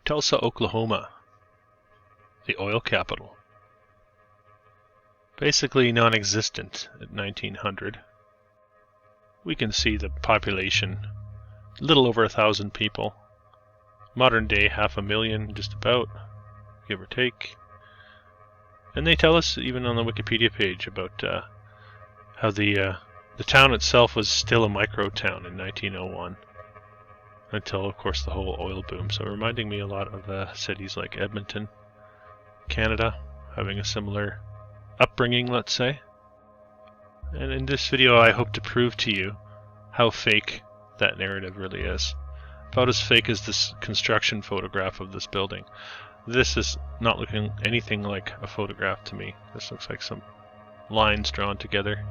Tulsa, Oklahoma, the oil capital. Basically non-existent at 1900. We can see the population, a little over 1,000 people. Modern day, 500,000, just about, give or take. And they tell us, even on the Wikipedia page, about how the town itself was still a micro town in 1901. Until, of course, the whole oil boom. So reminding me a lot of cities like Edmonton, Canada, having a similar upbringing, let's say. And in this video, I hope to prove to you how fake that narrative really is. About as fake as this construction photograph of this building. This is not looking anything like a photograph to me. This looks like some lines drawn together.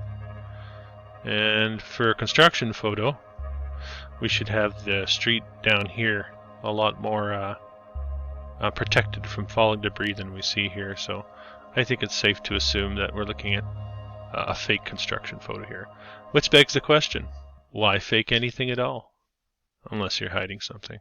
And for a construction photo, we should have the street down here a lot more protected from falling debris than we see here. So I think it's safe to assume that we're looking at a fake construction photo here. Which begs the question, why fake anything at all? Unless you're hiding something.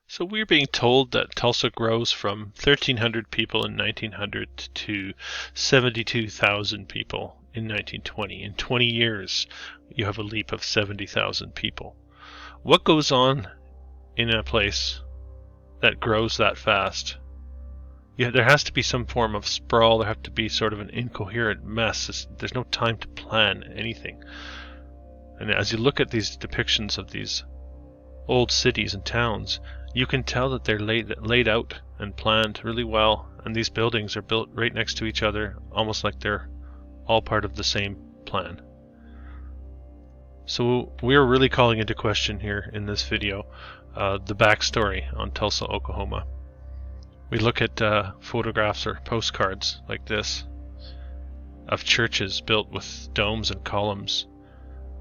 So we're being told that Tulsa grows from 1,300 people in 1900 to 72,000 people in 1920. In 20 years, you have a leap of 70,000 people. What goes on in a place that grows that fast? Yeah, there has to be some form of sprawl. There has to be sort of an incoherent mess. There's no time to plan anything. And as you look at these depictions of these old cities and towns, you can tell that they're laid out and planned really well, and these buildings are built right next to each other, almost like they're all part of the same plan. So we're really calling into question here in this video the backstory on Tulsa, Oklahoma. We look at photographs or postcards like this of churches built with domes and columns,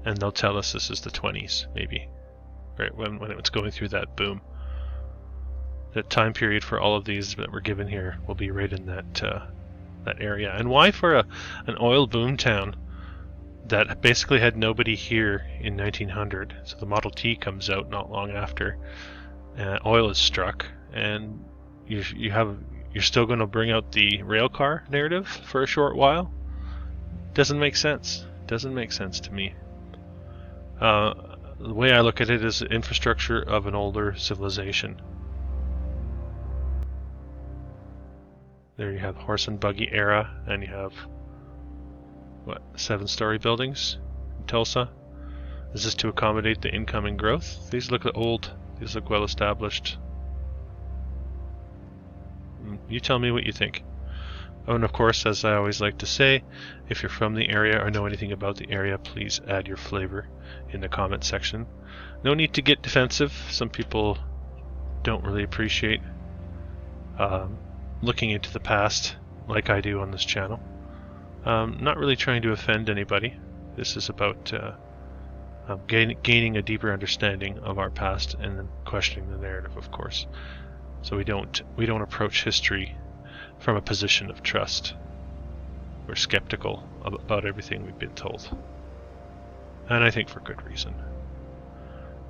and they'll tell us this is the 20s, maybe, right when it was going through that boom. The time period for all of these that were given here will be right in that area. And why for an oil boom town that basically had nobody here in 1900? So the Model T comes out not long after. Oil is struck, and you're still going to bring out the rail car narrative for a short while? Doesn't make sense. Doesn't make sense to me. The way I look at it is the infrastructure of an older civilization. There you have horse and buggy era, and you have, what, 7-story buildings in Tulsa? Is this to accommodate the incoming growth? These look old. These look well established. You tell me what you think. Oh, and of course, as I always like to say, if you're from the area or know anything about the area, please add your flavor in the comment section. No need to get defensive. Some people don't really appreciate looking into the past like I do on this channel. Not really trying to offend anybody. This is about gaining a deeper understanding of our past and then questioning the narrative, of course. So we don't approach history from a position of trust. We're skeptical about everything we've been told, and I think for good reason.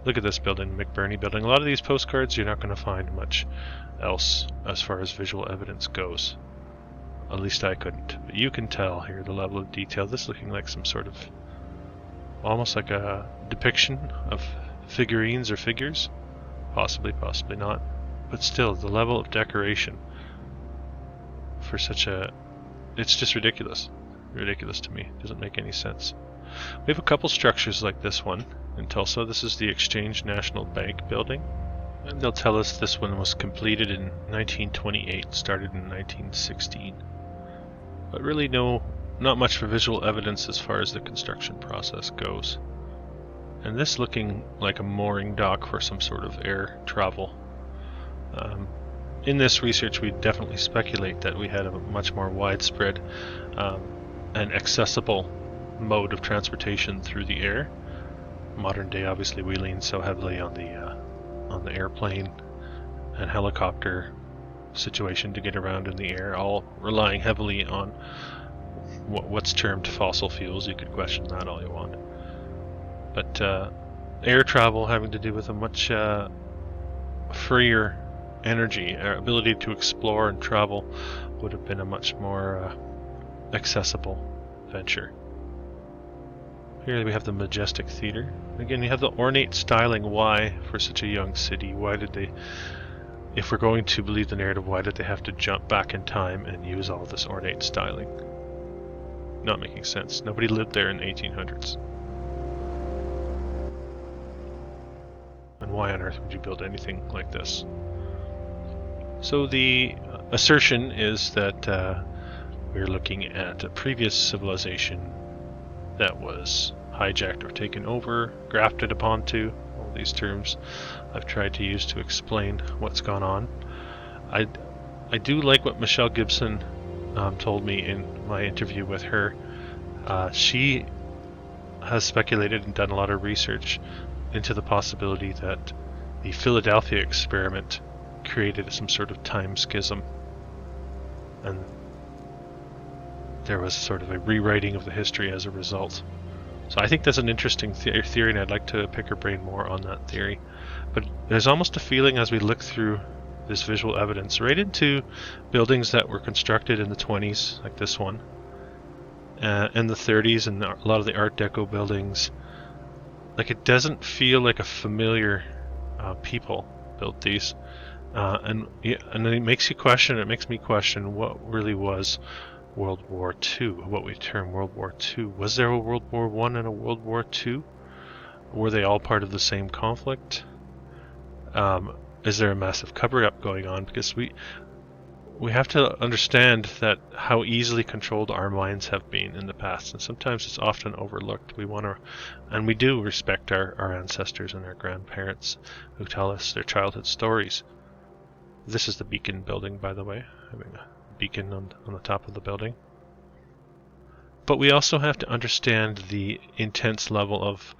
Look at this building, McBurney building. A lot of these postcards, you're not going to find much else as far as visual evidence goes. At least I couldn't. But you can tell here the level of detail. This looking like some sort of, almost like a depiction of figurines or figures. Possibly, possibly not. But still, the level of decoration for such a... it's just ridiculous. Ridiculous to me. Doesn't make any sense. We have a couple structures like this one in Tulsa. This is the Exchange National Bank building. And they'll tell us this one was completed in 1928, started in 1916. But really not much for visual evidence as far as the construction process goes. and this looking like a mooring dock for some sort of air travel. In this research, we definitely speculate that we had a much more widespread and accessible mode of transportation through the air. Modern day, obviously, we lean so heavily on the airplane and helicopter situation to get around in the air, all relying heavily on what's termed fossil fuels. You could question that all you want, but air travel having to do with a much freer energy, our ability to explore and travel would have been a much more accessible venture. Here we have the majestic theater. Again, you have the ornate styling. Why, for such a young city, why did they, if we're going to believe the narrative, why did they have to jump back in time and use all this ornate styling? Not making sense. Nobody lived there in the 1800s. And why on earth would you build anything like this? So the assertion is that we're looking at a previous civilization that was hijacked or taken over, grafted upon, all these terms I've tried to use to explain what's gone on. I do like what Michelle Gibson told me in my interview with her. She has speculated and done a lot of research into the possibility that the Philadelphia experiment created some sort of time schism, and there was sort of a rewriting of the history as a result. So I think that's an interesting theory, and I'd like to pick her brain more on that theory. But there's almost a feeling as we look through this visual evidence right into buildings that were constructed in the 20s, like this one, in the 30s, and a lot of the Art Deco buildings, like it doesn't feel like a familiar people built these. And it makes you question, it makes me question what really was World War II, what we term World War II. Was there a World War I and a World War II? Were they all part of the same conflict? Is there a massive cover-up going on? Because we have to understand that how easily controlled our minds have been in the past, and sometimes it's often overlooked. We want to, and we do respect our ancestors and our grandparents who tell us their childhood stories. This is the Beacon building, by the way, having a beacon on the top of the building. But we also have to understand the intense level of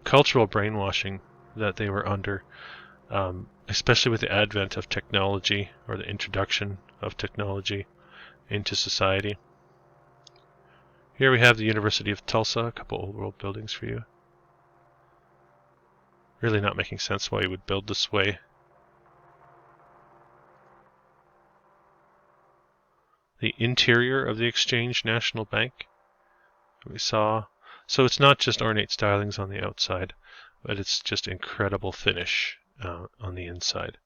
cultural brainwashing that they were under, especially with the advent of technology, or the introduction of technology into society. Here we have the University of Tulsa, a couple old world buildings for you. Really not making sense why you would build this way. The interior of the Exchange National Bank we saw. So it's not just ornate stylings on the outside, but it's just incredible finish on the inside.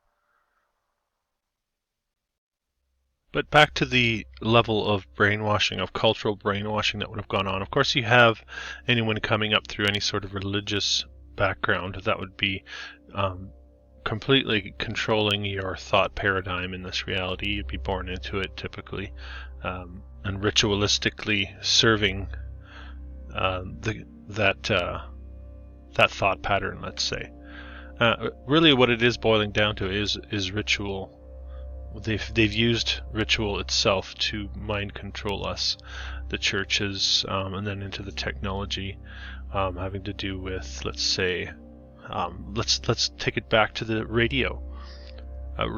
But back to the level of brainwashing, of cultural brainwashing that would have gone on. Of course, you have anyone coming up through any sort of religious background that would be completely controlling your thought paradigm in this reality. You'd be born into it typically, and ritualistically serving that thought pattern, let's say. Really what it is boiling down to is ritual. They've used ritual itself to mind control us, the churches, and then into the technology having to do with, let's say, let's take it back to the radio.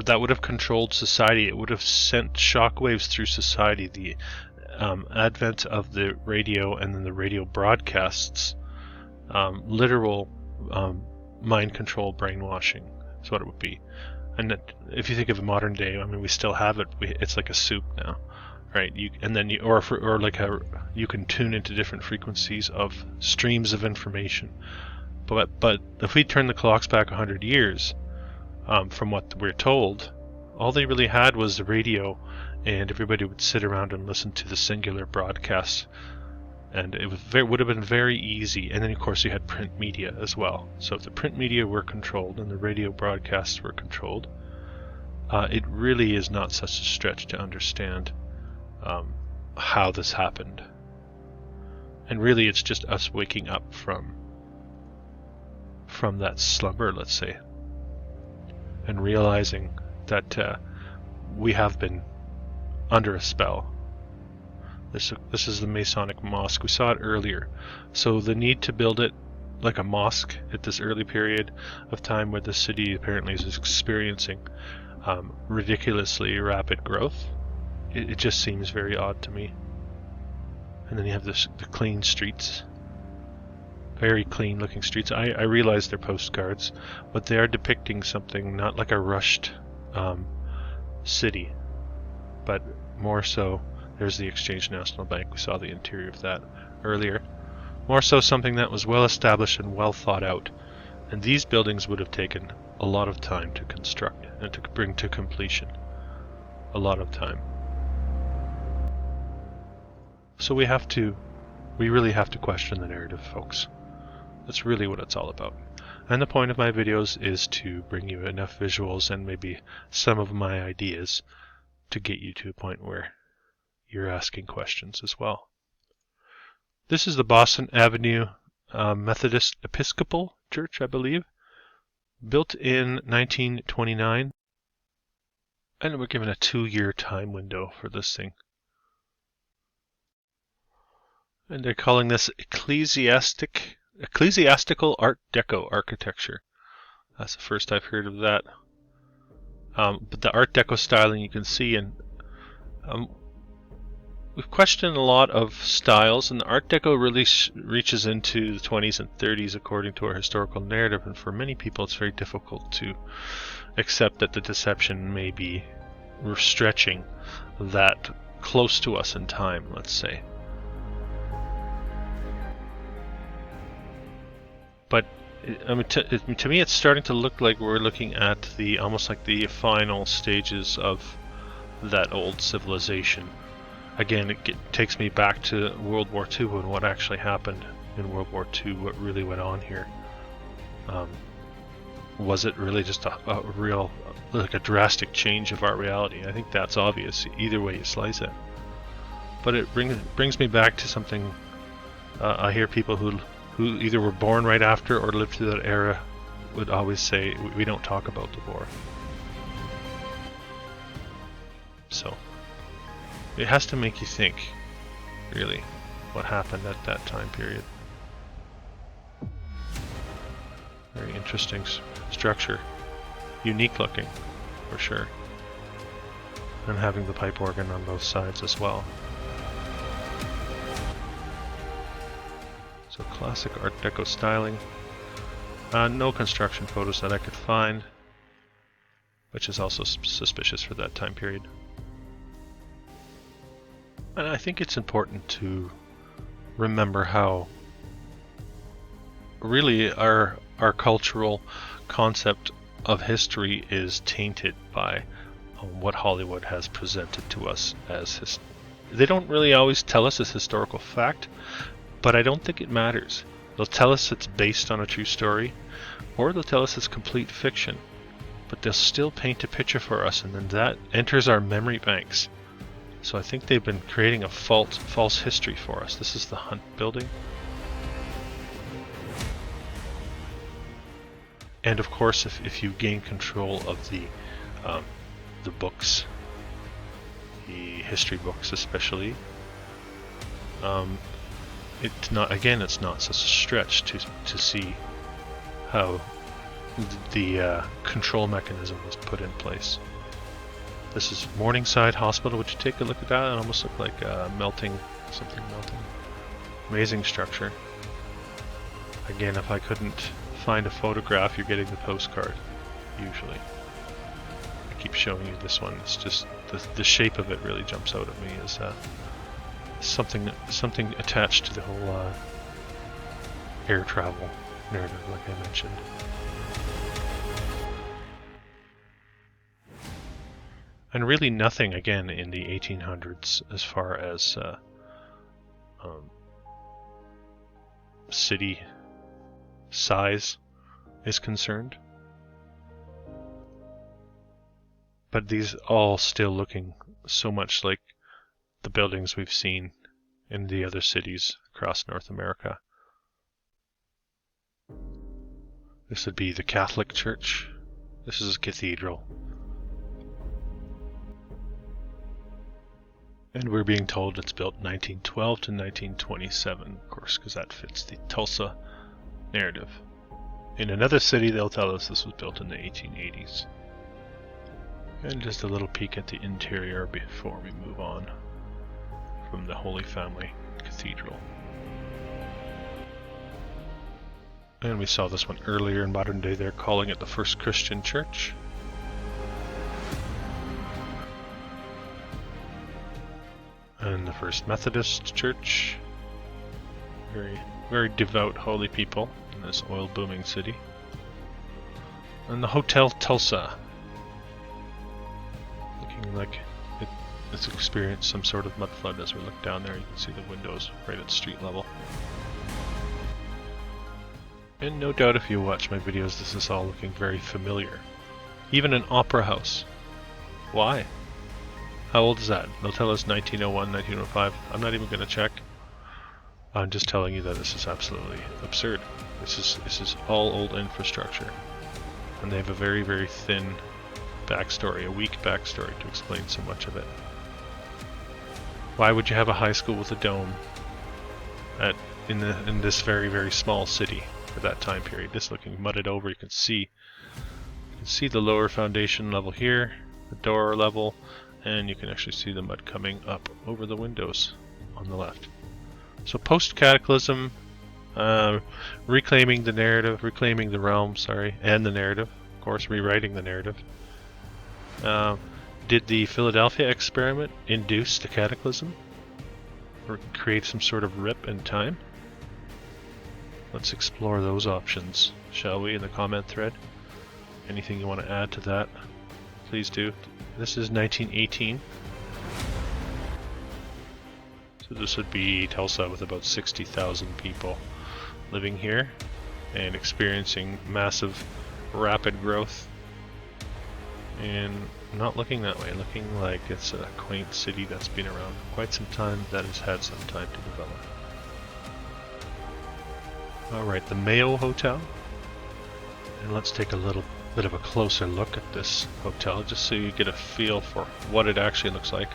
That would have controlled society. It would have sent shockwaves through society. The advent of the radio and then the radio broadcasts, literal mind control brainwashing is what it would be. And if you think of a modern day, I mean, we still have it. It's like a soup now, right? You can tune into different frequencies of streams of information. But if we turn the clocks back 100 years, from what we're told, all they really had was the radio, and everybody would sit around and listen to the singular broadcasts, and it would have been very easy. And then of course you had print media as well. So if the print media were controlled and the radio broadcasts were controlled, it really is not such a stretch to understand how this happened. And really it's just us waking up from from that slumber, let's say, and realizing that we have been under a spell. This is the Masonic mosque. We saw it earlier. So the need to build it like a mosque at this early period of time where the city apparently is experiencing ridiculously rapid growth, it just seems very odd to me. And then you have the clean streets. Very clean looking streets. I realize they're postcards, but they are depicting something not like a rushed city, but more so. There's the Exchange National Bank. We saw the interior of that earlier. More so something that was well established and well thought out. And these buildings would have taken a lot of time to construct and to bring to completion. A lot of time. So we really have to question the narrative, folks. That's really what it's all about. And the point of my videos is to bring you enough visuals and maybe some of my ideas to get you to a point where you're asking questions as well. This is the Boston Avenue Methodist Episcopal Church, I believe, built in 1929, and we're given a 2-year time window for this thing. And they're calling this ecclesiastical Art Deco architecture. That's the first I've heard of that. But the Art Deco styling you can see, and we've questioned a lot of styles, and the Art Deco really reaches into the 20s and 30s according to our historical narrative, and for many people it's very difficult to accept that the deception may be stretching that close to us in time, let's say. But I mean, to me it's starting to look like we're looking at almost like the final stages of that old civilization. Again, it takes me back to World War II and what actually happened in World War II, what really went on here. Was it really just a real, like a drastic change of our reality? I think that's obvious, either way you slice it. But it brings me back to something I hear people who either were born right after or lived through that era would always say, we don't talk about the war. So it has to make you think, really, what happened at that time period. Very interesting structure. Unique looking, for sure. And having the pipe organ on both sides as well. So classic Art Deco styling. No construction photos that I could find, which is also suspicious for that time period. And I think it's important to remember how really our cultural concept of history is tainted by what Hollywood has presented to us as they don't really always tell us as historical fact, but I don't think it matters. They'll tell us it's based on a true story, or they'll tell us it's complete fiction, but they'll still paint a picture for us, and then that enters our memory banks. So I think they've been creating a false history for us. This is the Hunt building. And of course, if you gain control of the books, the history books especially, it's not such a stretch to see how the control mechanism was put in place. This is Morningside Hospital. Would you take a look at that? It almost looked like something melting. Amazing structure. Again, if I couldn't find a photograph, you're getting the postcard, usually. I keep showing you this one. It's just the shape of it really jumps out at me as something attached to the whole air travel narrative, like I mentioned. And really nothing, again, in the 1800s as far as city size is concerned. But these all still looking so much like the buildings we've seen in the other cities across North America. This would be the Catholic Church. This is a cathedral. And we're being told it's built 1912 to 1927, of course, because that fits the Tulsa narrative. In another city, they'll tell us this was built in the 1880s. And just a little peek at the interior before we move on from the Holy Family Cathedral. And we saw this one earlier in modern day. They're calling it the first Christian church. And the first Methodist church. Very, very devout, holy people in this oil-booming city. And the Hotel Tulsa. Looking like it's experienced some sort of mud flood. As we look down there, you can see the windows right at street level. And no doubt if you watch my videos, this is all looking very familiar. Even an opera house. Why? How old is that? They'll tell us 1901, 1905. I'm not even going to check. I'm just telling you that this is absolutely absurd. This is all old infrastructure. And they have a very, very thin backstory, a weak backstory to explain so much of it. Why would you have a high school with a dome in this very, very small city at that time period? This looking mudded over. You can see the lower foundation level here, the door level, and you can actually see the mud coming up over the windows on the left. So post-cataclysm, reclaiming the narrative, reclaiming the realm, and the narrative, of course, rewriting the narrative. Did the Philadelphia experiment induce the cataclysm? Or create some sort of rip in time? Let's explore those options, shall we, in the comment thread? Anything you want to add to that, please do. This is 1918. So this would be Tulsa with about 60,000 people living here and experiencing massive, rapid growth. And not looking that way, looking like it's a quaint city that's been around for quite some time, that has had some time to develop. Alright, the Mayo Hotel. And let's take a little bit of a closer look at this hotel, just so you get a feel for what it actually looks like.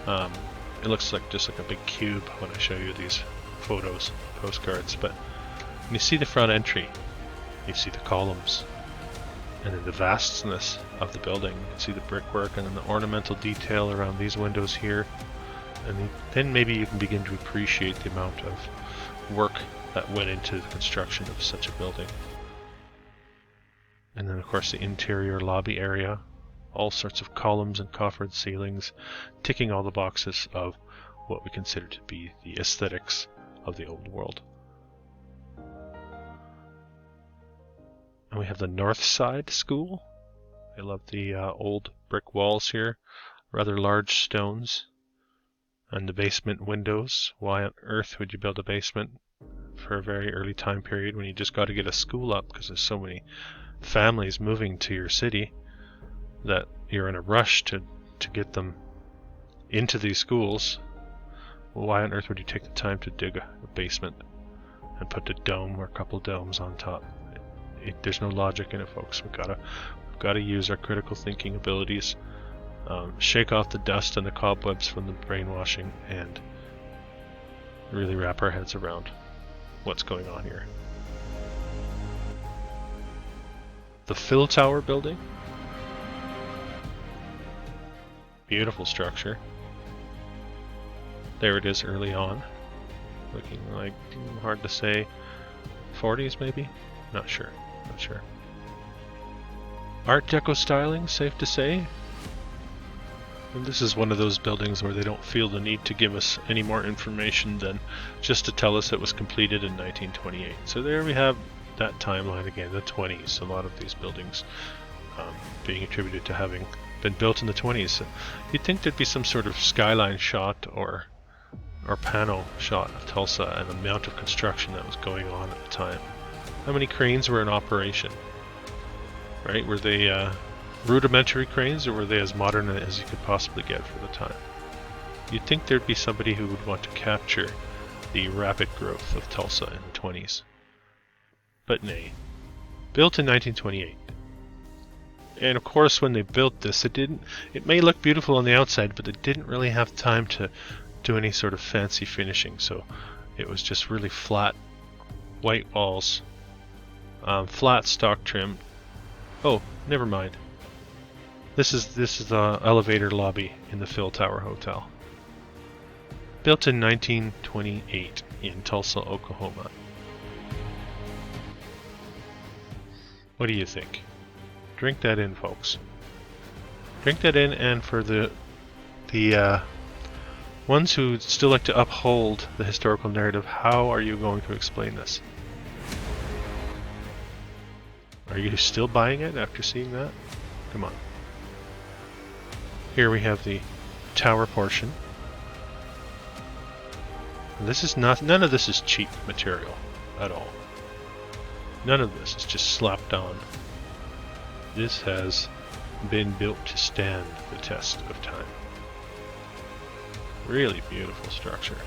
It looks like just like a big cube when I show you these photos, postcards, but when you see the front entry, you see the columns, and then the vastness of the building. You can see the brickwork and then the ornamental detail around these windows here, and then maybe you can begin to appreciate the amount of work that went into the construction of such a building. And then of course the interior lobby area, all sorts of columns and coffered ceilings, ticking all the boxes of what we consider to be the aesthetics of the old world. And we have the North Side School. I love the old brick walls here, rather large stones, and the basement windows. Why on earth would you build a basement for a very early time period when you just got to get a school up, because there's so many families moving to your city that you're in a rush to get them into these schools? Well, why on earth would you take the time to dig a basement and put a dome or a couple domes on top? There's no logic in it, folks. We've got to use our critical thinking abilities, shake off the dust and the cobwebs from the brainwashing, and really wrap our heads around what's going on here. The Phil Tower building. Beautiful structure. There it is early on. Looking like, hard to say, 40s maybe? Not sure. Art Deco styling, safe to say. And this is one of those buildings where they don't feel the need to give us any more information than just to tell us it was completed in 1928. So there we have that timeline again, the 20s. A lot of these buildings being attributed to having been built in the 20s. You'd think there'd be some sort of skyline shot or panel shot of Tulsa and the amount of construction that was going on at the time. How many cranes were in operation? Right? Were they rudimentary cranes, or were they as modern as you could possibly get for the time? You'd think there'd be somebody who would want to capture the rapid growth of Tulsa in the 20s. But nay. Built in 1928. And of course, when they built this, it may look beautiful on the outside, but it didn't really have time to do any sort of fancy finishing. So it was just really flat, white walls, flat stock trim. Oh, never mind. This is the elevator lobby in the Phil Tower Hotel. Built in 1928 in Tulsa, Oklahoma. What do you think? Drink that in, folks. Drink that in, and for the ones who still like to uphold the historical narrative, how are you going to explain this? Are you still buying it after seeing that? Come on. Here we have the tower portion. This is none of this is cheap material at all. None of this is just slapped on. This has been built to stand the test of time. Really beautiful structure.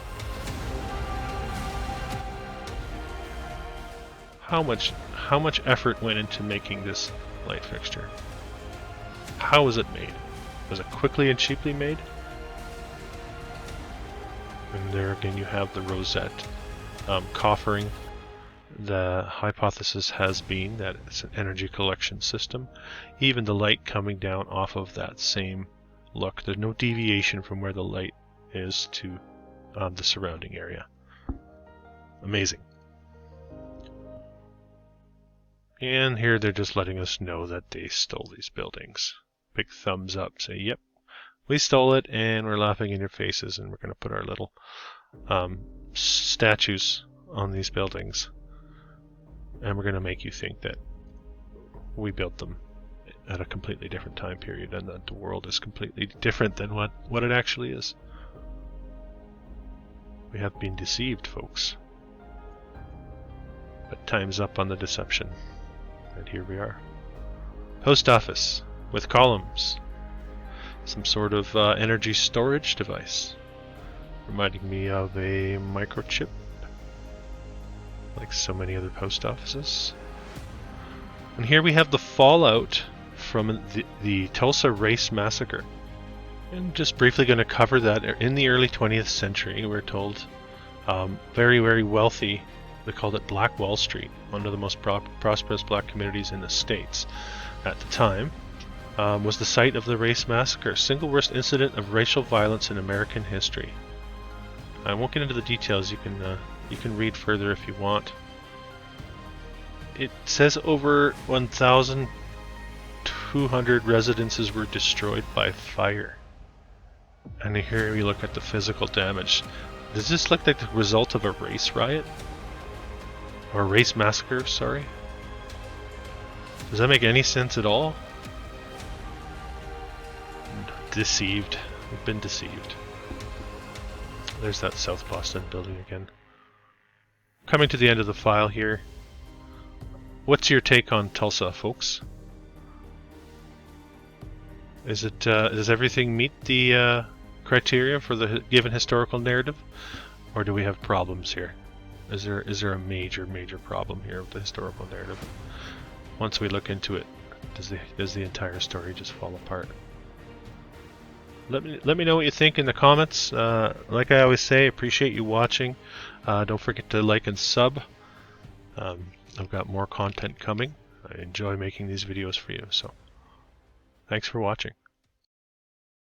How much effort went into making this light fixture? How was it made? Was it quickly and cheaply made? And there again you have the rosette coffering. The hypothesis has been that it's an energy collection system. Even the light coming down off of that same look. There's no deviation from where the light is to the surrounding area. Amazing. And here they're just letting us know that they stole these buildings. Big thumbs up, say, yep, we stole it, and we're laughing in your faces, and we're going to put our little statues on these buildings. And we're going to make you think that we built them at a completely different time period and that the world is completely different than what it actually is. We have been deceived, folks. But time's up on the deception. And here we are. Post office with columns. Some sort of energy storage device. Reminding me of a microchip. Like so many other post offices. And here we have the fallout from the Tulsa race massacre. And just briefly going to cover that. In the early 20th century, we're told, very, very wealthy, they called it Black Wall Street, one of the most prosperous black communities in the States at the time, was the site of the race massacre, single worst incident of racial violence in American history. I won't get into the details. You can read further if you want. It says over 1,200 residences were destroyed by fire. And here we look at the physical damage. Does this look like the result of a race riot? Or a race massacre, sorry? Does that make any sense at all? Deceived. We've been deceived. There's that South Boston building again. Coming to the end of the file here. What's your take on Tulsa, folks? Is it does everything meet the criteria for the given historical narrative, or do we have problems here? Is there a major problem here with the historical narrative? Once we look into it, does the entire story just fall apart? Let me know what you think in the comments. Like I always say, appreciate you watching. Don't forget to like and sub. I've got more content coming. I enjoy making these videos for you, so thanks for watching.